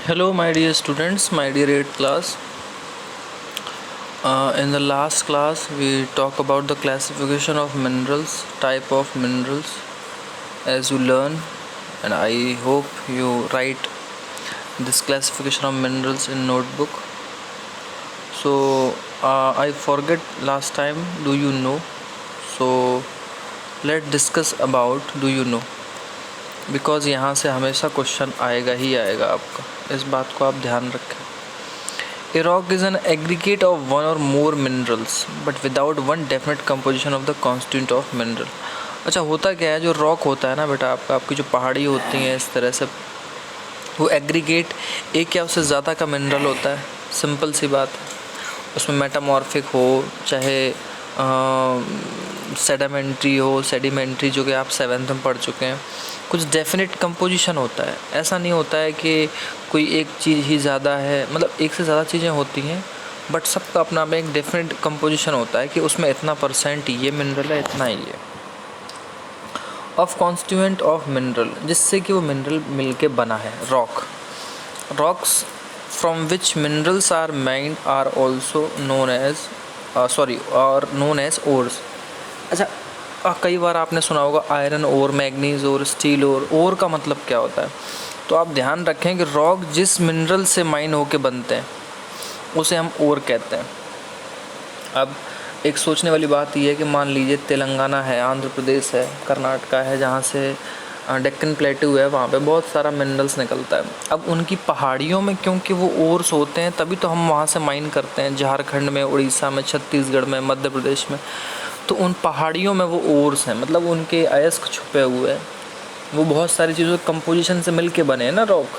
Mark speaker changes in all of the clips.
Speaker 1: Hello, my dear students, my dear 8th class. In the last class, we talk about the classification of minerals, type of minerals, as you learn, and I hope you write this classification of minerals in notebook. So I forget last time. Do you know? So let's discuss about do you know, because यहाँ से हमेशा question आएगा ही आएगा आपका, इस बात को आप ध्यान रखें. A rock is an aggregate of one or more minerals, but without one definite composition of the constituent of mineral. अच्छा, होता क्या है, जो रॉक होता है ना बेटा आपकी जो पहाड़ी होती हैं इस तरह से, वो एग्रीगेट एक या उससे ज़्यादा का मिनरल होता है. सिंपल सी बात है. उसमें मेटामॉर्फिक हो चाहे सेडिमेंट्री हो, सेडिमेंट्री जो कि आप 7th में पढ़ चुके हैं, कुछ डेफिनेट कंपोजिशन होता है. ऐसा नहीं होता है कि कोई एक चीज़ ही ज़्यादा है, मतलब एक से ज़्यादा चीज़ें होती हैं, बट सबका अपना में एक डेफिनेट कंपोजिशन होता है कि उसमें इतना % ये मिनरल है, इतना ही है. ऑफ कॉन्स्टिट्यूएंट ऑफ मिनरल, जिससे कि वो मिनरल मिलके बना है. Rocks from which minerals are mined are also known as ores. अच्छा, कई बार आपने सुना होगा iron ore, manganese ore, steel ore का मतलब क्या होता है. तो आप ध्यान रखें कि रॉक जिस मिनरल से माइन होके बनते हैं उसे हम ओर कहते हैं. अब एक सोचने वाली बात यह है कि मान लीजिए तेलंगाना है, आंध्र प्रदेश है, कर्नाटका है, जहाँ से डेक्कन प्लेटू है, वहाँ पे बहुत सारा मिनरल्स निकलता है. अब उनकी पहाड़ियों में क्योंकि वो ओर्स होते हैं, तभी तो हम वहाँ से माइन करते हैं. झारखंड में, उड़ीसा में, छत्तीसगढ़ में, मध्य प्रदेश में, तो उन पहाड़ियों में वो ओर्स हैं, मतलब उनके अयस्क छुपे हुए हैं. वो बहुत सारी चीज़ों के कंपोजिशन से मिल के बने हैं ना रॉक.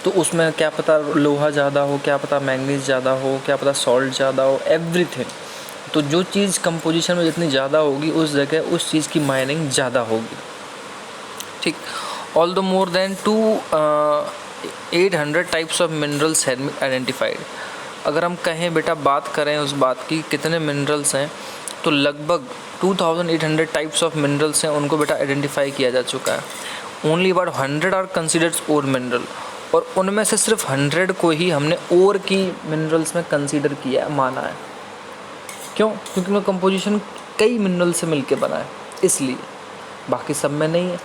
Speaker 1: तो उसमें क्या पता लोहा ज़्यादा हो, क्या पता मैंगनीज ज़्यादा हो, क्या पता सॉल्ट ज़्यादा हो, एवरीथिंग. तो जो चीज़ कंपोजिशन में जितनी ज़्यादा होगी उस जगह उस चीज़ की माइनिंग ज़्यादा होगी. ठीक. All the more than 800 types of minerals have been identified. अगर हम कहें बेटा, बात करें उस बात की कितने मिनरल्स हैं, तो लगभग 2800 टाइप्स ऑफ मिनरल्स हैं, उनको बेटा आइडेंटिफाई किया जा चुका है. Only about 100 are considered ore mineral, और उनमें से सिर्फ 100 को ही हमने ओर की मिनरल्स में कंसीडर किया है, माना है. क्यों? क्योंकि उनका कंपोजिशन कई मिनरल से मिलके बना है, इसलिए. बाकी सब में नहीं है.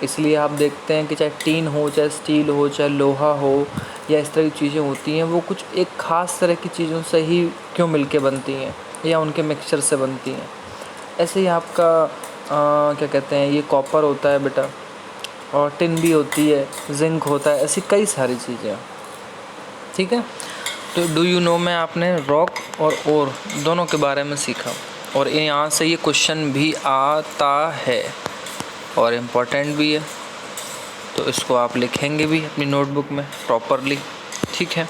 Speaker 1: इसलिए आप देखते हैं कि चाहे टीन हो, चाहे स्टील हो, चाहे लोहा हो, या इस तरह की चीज़ें होती हैं, वो कुछ एक ख़ास तरह की चीज़ों से ही क्यों मिलके बनती हैं, या उनके मिक्सचर से बनती हैं. ऐसे ही आपका क्या कहते हैं, ये कॉपर होता है बेटा, और टिन भी होती है, जिंक होता है, ऐसी कई सारी चीज़ें. ठीक है. तो डू यू नो में आपने रॉक और ओर दोनों के बारे में सीखा, और यहाँ से ये क्वेश्चन भी आता है और इम्पोर्टेंट भी है, तो इसको आप लिखेंगे भी अपनी नोटबुक में प्रॉपरली. ठीक है.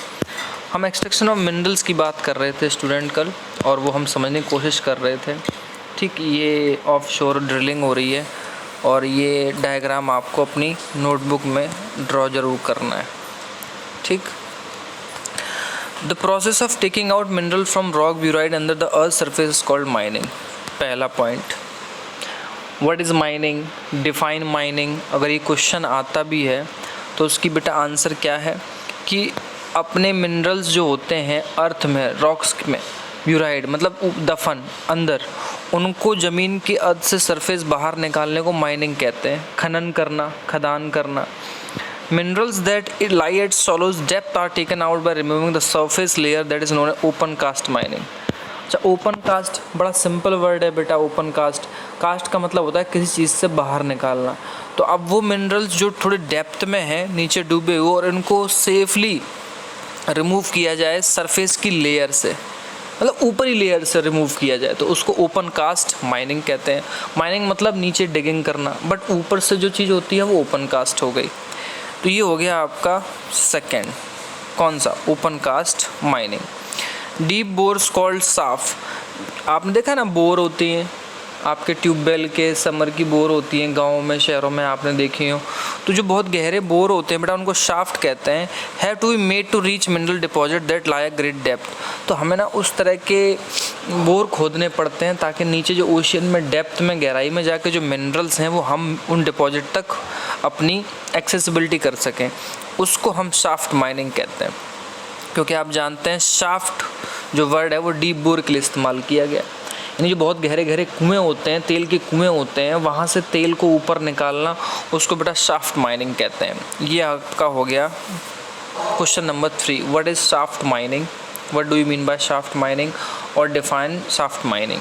Speaker 1: हम एक्सट्रैक्शन ऑफ मिनरल्स की बात कर रहे थे स्टूडेंट कल, और वो हम समझने की कोशिश कर रहे थे. ठीक. ये ऑफ शोर ड्रिलिंग हो रही है, और ये डायग्राम आपको अपनी नोटबुक में ड्रॉ ज़रूर करना है. ठीक. The process of taking out mineral from rock buried under the earth surface is called mining. पहला point, what is mining, define mining. अगर ये क्वेश्चन आता भी है तो उसकी बेटा आंसर क्या है कि अपने मिनरल्स जो होते हैं अर्थ में, रॉक्स में, ब्यूराइड मतलब दफन अंदर, उनको ज़मीन की अर्थ से सरफेस बाहर निकालने को माइनिंग कहते हैं. खनन करना, खदान करना. Minerals that lie at shallow depth are taken out by removing the surface layer, that is known as open cast mining. अच्छा, ओपन कास्ट बड़ा सिंपल वर्ड है बेटा. ओपन कास्ट, कास्ट का मतलब होता है किसी चीज़ से बाहर निकालना. तो अब वो मिनरल्स जो थोड़े डेप्थ में हैं, नीचे डूबे हुए, और इनको सेफली रिमूव किया जाए सरफेस की लेयर से, मतलब ऊपरी लेयर से रिमूव किया जाए, तो उसको ओपन कास्ट माइनिंग कहते हैं. माइनिंग मतलब नीचे डिगिंग करना, बट ऊपर से जो चीज़ होती है वो ओपन कास्ट हो गई. तो ये हो गया आपका सेकंड. कौन सा? Open cast mining. Deep bores called shaft. आपने देखा ना, बोर होती हैं, आपके ट्यूबवेल के समर की बोर होती हैं गाँव में, शहरों में आपने देखी हो, तो जो बहुत गहरे बोर होते हैं बेटा उनको शाफ्ट कहते हैं। Have to be made to reach mineral deposit that lie a great depth. तो हमें ना उस तरह के बोर खोदने पड़ते हैं ताकि नीचे जो ओशियन में डेप्थ में गहराई में जाके जो मिनरल्स हैं वो हम उन डिपॉजिट तक अपनी एक्सेसिबिलिटी कर सकें। उसको हम शाफ्ट माइनिंग कहते हैं, क्योंकि आप जानते हैं शाफ्ट जो वर्ड है वो डीप बोर के लिए इस्तेमाल किया गया। यानी जो बहुत गहरे गहरे कुएँ होते हैं, तेल के कुएँ होते हैं, वहाँ से तेल को ऊपर निकालना, उसको बेटा शाफ्ट माइनिंग कहते हैं। ये आपका हो गया question number 3। What is shaft mining, what do you mean by shaft mining, और define shaft mining.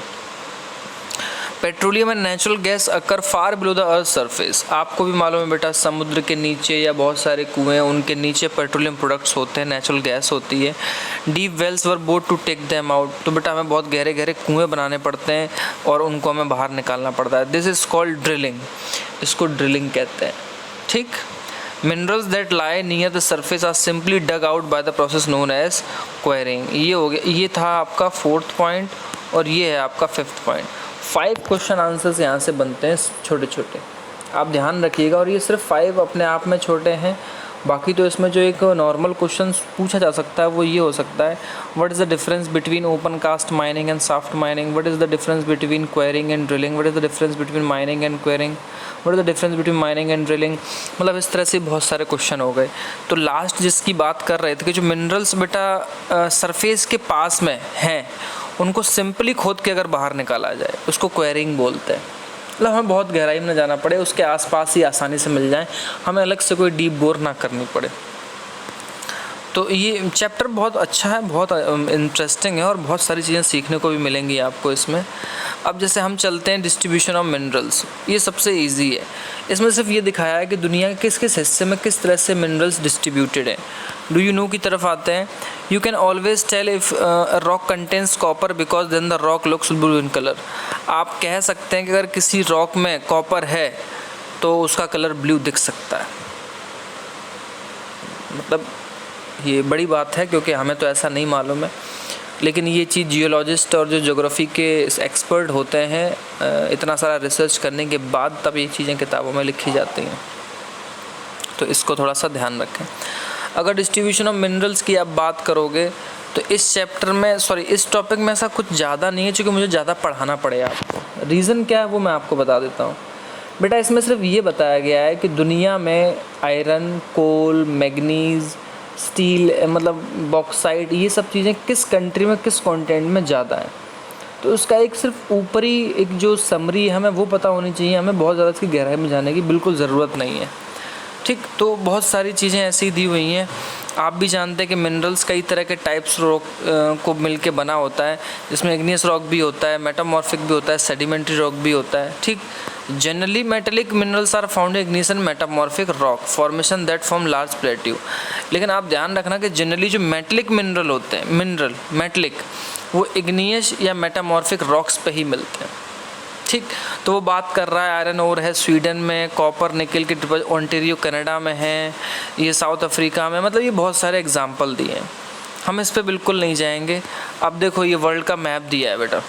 Speaker 1: Petroleum and natural gas occur far below the earth surface. आपको भी मालूम है बेटा समुद्र के नीचे या बहुत सारे कुएं, उनके नीचे पेट्रोलियम प्रोडक्ट्स होते हैं, नेचुरल गैस होती है। Deep wells were bored to take them out. तो बेटा हमें बहुत गहरे गहरे कुएं बनाने पड़ते हैं और उनको हमें बाहर निकालना पड़ता है। दिस इज़ कॉल्ड ड्रिलिंग, इसको ड्रिलिंग कहते हैं। ठीक। Minerals that lie near the surface are simply dug out by the process known as quarrying. ये हो गया, ये था आपका 4th पॉइंट और ये है आपका 5th पॉइंट। 5 क्वेश्चन आंसर्स यहाँ से बनते हैं छोटे छोटे, आप ध्यान रखिएगा। और ये सिर्फ 5 अपने आप में छोटे हैं, बाकी तो इसमें जो एक नॉर्मल क्वेश्चन पूछा जा सकता है वो ये हो सकता है, what is the difference between open cast mining and shaft mining, what is the difference between quarrying and drilling, what is the difference between mining and quarrying, what is the difference between mining and drilling. मतलब इस तरह से बहुत सारे question हो गए। तो last जिसकी बात कर रहे थे कि जो मिनरल्स बेटा सरफेस के पास में हैं उनको सिंपली खोद के अगर बाहर निकाला जाए उसको क्वेरिंग बोलते हैं। मतलब हमें बहुत गहराई में न जाना पड़े, उसके आसपास ही आसानी से मिल जाए, हमें अलग से कोई डीप बोर ना करनी पड़े। तो ये चैप्टर बहुत अच्छा है, बहुत इंटरेस्टिंग है और बहुत सारी चीज़ें सीखने को भी मिलेंगी आपको इसमें। अब जैसे हम चलते हैं डिस्ट्रीब्यूशन ऑफ मिनरल्स, ये सबसे इजी है। इसमें सिर्फ ये दिखाया है कि दुनिया के किस किस हिस्से में किस तरह से मिनरल्स डिस्ट्रीब्यूटेड हैं। डू यू नो की तरफ आते हैं। You can always tell if rock contains copper because then the rock looks blue in colour. आप कह सकते हैं कि अगर किसी रॉक में कॉपर है तो उसका कलर ब्लू दिख सकता है। मतलब ये बड़ी बात है क्योंकि हमें तो ऐसा नहीं मालूम है, लेकिन ये चीज़ जियोलॉजिस्ट और जो ज्योग्राफी के एक्सपर्ट होते हैं इतना सारा रिसर्च करने के बाद तब ये चीज़ें किताबों में लिखी जाती हैं। तो इसको थोड़ा सा ध्यान रखें। अगर डिस्ट्रीब्यूशन ऑफ मिनरल्स की आप बात करोगे तो इस चैप्टर में इस टॉपिक में ऐसा कुछ ज़्यादा नहीं है क्योंकि मुझे ज़्यादा पढ़ाना पड़ेगा आपको। रीज़न क्या है वो मैं आपको बता देता हूँ। बेटा इसमें सिर्फ ये बताया गया है कि दुनिया में आयरन, कोल, मैग्नीज़, स्टील, मतलब बॉक्साइट, ये सब चीज़ें किस कंट्री में किस कॉन्टिनेंट में ज़्यादा है। तो उसका एक सिर्फ ऊपरी एक जो समरी है हमें वो पता होनी चाहिए, हमें बहुत ज़्यादा इसकी गहराई में जाने की बिल्कुल ज़रूरत नहीं है। ठीक। तो बहुत सारी चीज़ें ऐसी दी हुई हैं। आप भी जानते हैं कि मिनरल्स कई तरह के टाइप्स रॉक को मिलके बना होता है, जिसमें इग्नियस रॉक भी होता है, मेटामॉर्फिक भी होता है, सेडिमेंट्री रॉक भी होता है। ठीक। Generally metallic minerals are found in igneous and metamorphic rock formation that form large plateau. लेकिन आप ध्यान रखना कि जनरली जो मेटेलिक मिनरल होते हैं, मेटेलिक, वो इग्नियस या मेटामॉर्फिक रॉक्स पे ही मिलते हैं। ठीक। तो वो बात कर रहा है आयरन ओर है स्वीडन में, कॉपर निकल के डिपॉजिट ओंटारियो कनाडा में है, ये साउथ अफ्रीका में, मतलब ये बहुत सारे एग्जांपल दिए हैं। हम इस पे बिल्कुल नहीं जाएंगे। अब देखो ये वर्ल्ड का मैप दिया है बेटा।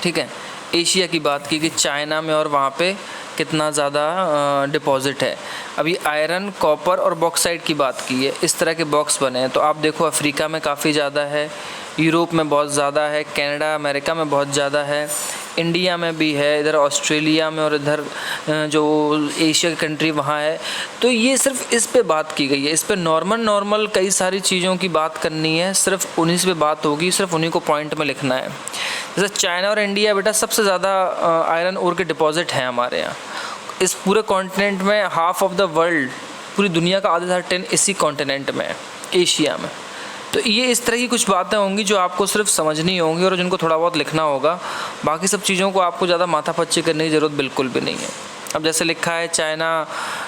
Speaker 1: ठीक है। एशिया की बात की कि चाइना में और वहाँ पे कितना ज़्यादा डिपॉजिट है। अभी आयरन, कॉपर और बॉक्साइट की बात की है, इस तरह के बॉक्स बने हैं। तो आप देखो अफ्रीका में काफ़ी ज़्यादा है, यूरोप में बहुत ज़्यादा है, कनाडा, अमेरिका में बहुत ज़्यादा है, इंडिया में भी है, इधर ऑस्ट्रेलिया में, और इधर जो एशिया की कंट्री वहाँ है। तो ये सिर्फ इस पे बात की गई है। इस पे नॉर्मल कई सारी चीज़ों की बात करनी है, सिर्फ उन्हीं से पे बात होगी, सिर्फ उन्हीं को पॉइंट में लिखना है। जैसे चाइना और इंडिया बेटा सबसे ज़्यादा आयरन ओर के डिपॉजिट हैं हमारे यहाँ। इस पूरे कॉन्टिनेंट में हाफ ऑफ द वर्ल्ड, पूरी दुनिया का आधा 10 इसी कॉन्टिनेंट में है, एशिया में। तो ये इस तरह की कुछ बातें होंगी जो आपको सिर्फ समझनी होंगी और जिनको थोड़ा बहुत लिखना होगा। बाकी सब चीज़ों को आपको ज़्यादा माथापच्ची करने की ज़रूरत बिल्कुल भी नहीं है। अब जैसे लिखा है चाइना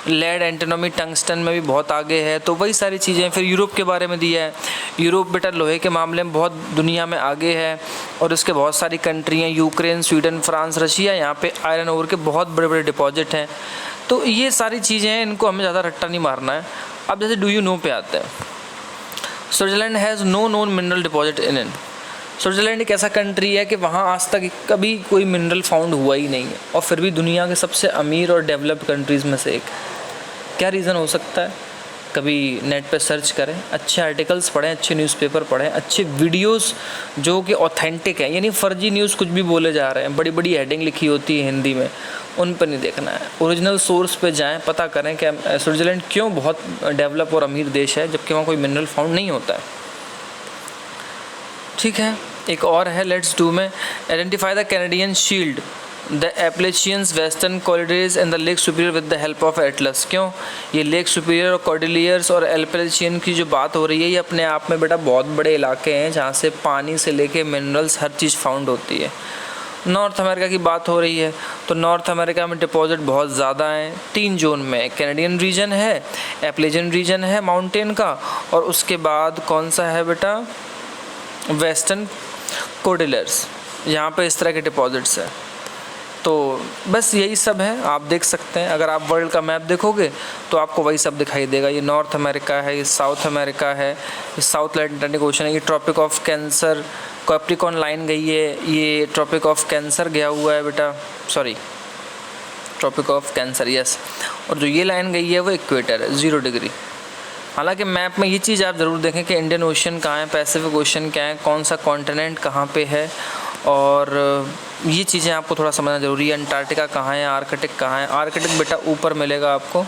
Speaker 1: लेड, एंटीमनी, टंगस्टन में भी बहुत आगे है, तो वही सारी चीज़ें। फिर यूरोप के बारे में दिया है, यूरोप बेटा लोहे के मामले में बहुत दुनिया में आगे है और इसके बहुत सारी कंट्री हैं, यूक्रेन, स्वीडन, फ्रांस, रशिया, यहाँ पे आयरन ओर के बहुत बड़े बड़े डिपॉजिट हैं। तो ये सारी चीज़ें हैं, इनको हमें ज़्यादा रट्टा नहीं मारना है। अब जैसे डू यू नो पे आते हैं। Switzerland has no known mineral deposit in Switzerland एक ऐसा कंट्री है कि वहाँ आज तक कभी कोई मिनरल फाउंड हुआ ही नहीं है, और फिर भी दुनिया के सबसे अमीर और डेवलप्ड कंट्रीज़ में से एक। क्या रीज़न हो सकता है? कभी नेट पे सर्च करें, अच्छे आर्टिकल्स पढ़ें, अच्छे न्यूज़पेपर पढ़ें, अच्छे वीडियोस जो कि ऑथेंटिक हैं, यानी फ़र्जी न्यूज़ कुछ भी बोले जा रहे हैं, बड़ी बड़ी हेडिंग लिखी होती है हिंदी में, उन पर नहीं देखना है। ओरिजिनल सोर्स पे जाएं, पता करें कि स्विट्ज़रलैंड क्यों बहुत डेवलप और अमीर देश है जबकि वहाँ कोई मिनरल फाउंड नहीं होता है। ठीक है, एक और है लेट्स डू में, identify the Canadian shield, the Appalachians western Cordilleras and the Lake Superior with the help of atlas. क्यों? ये लेक सुपीरियर और कॉर्डिलियर्स और एप्लेशियन की जो बात हो रही है, ये अपने आप में बेटा बहुत बड़े इलाके हैं जहाँ से पानी से लेके मिनरल्स हर चीज़ फाउंड होती है। नॉर्थ अमेरिका की बात हो रही है तो नॉर्थ अमेरिका में डिपॉजिट बहुत ज़्यादा हैं, 3 जोन में, कैनेडियन रीजन है, एप्लेजियन रीजन है माउंटेन का, और उसके बाद कौन सा है बेटा, वेस्टर्न कॉर्डिलेयर्स, यहाँ पे इस तरह के डिपॉजिट्स हैं। तो बस यही सब है, आप देख सकते हैं। अगर आप वर्ल्ड का मैप देखोगे तो आपको वही सब दिखाई देगा। ये नॉर्थ अमेरिका है, ये साउथ अमेरिका है, ये साउथ अटलांटिक ओशन है, ये Tropic of Cancer, Capricorn line गई है, ये ट्रॉपिक ऑफ कैंसर गया हुआ है बेटा, sorry Tropic of Cancer, yes, और जो ये लाइन गई है वो इक्वेटर है, 0 डिग्री। हालांकि मैप में ये चीज़ आप ज़रूर देखें कि इंडियन ओशन कहाँ है, पैसिफिक ओशन क्या है, कौन सा कॉन्टिनेंट कहाँ पे है, और ये चीज़ें आपको थोड़ा समझना ज़रूरी है। अंटार्कटिका कहाँ है, आर्कटिक कहाँ है। आर्कटिक बेटा ऊपर मिलेगा आपको,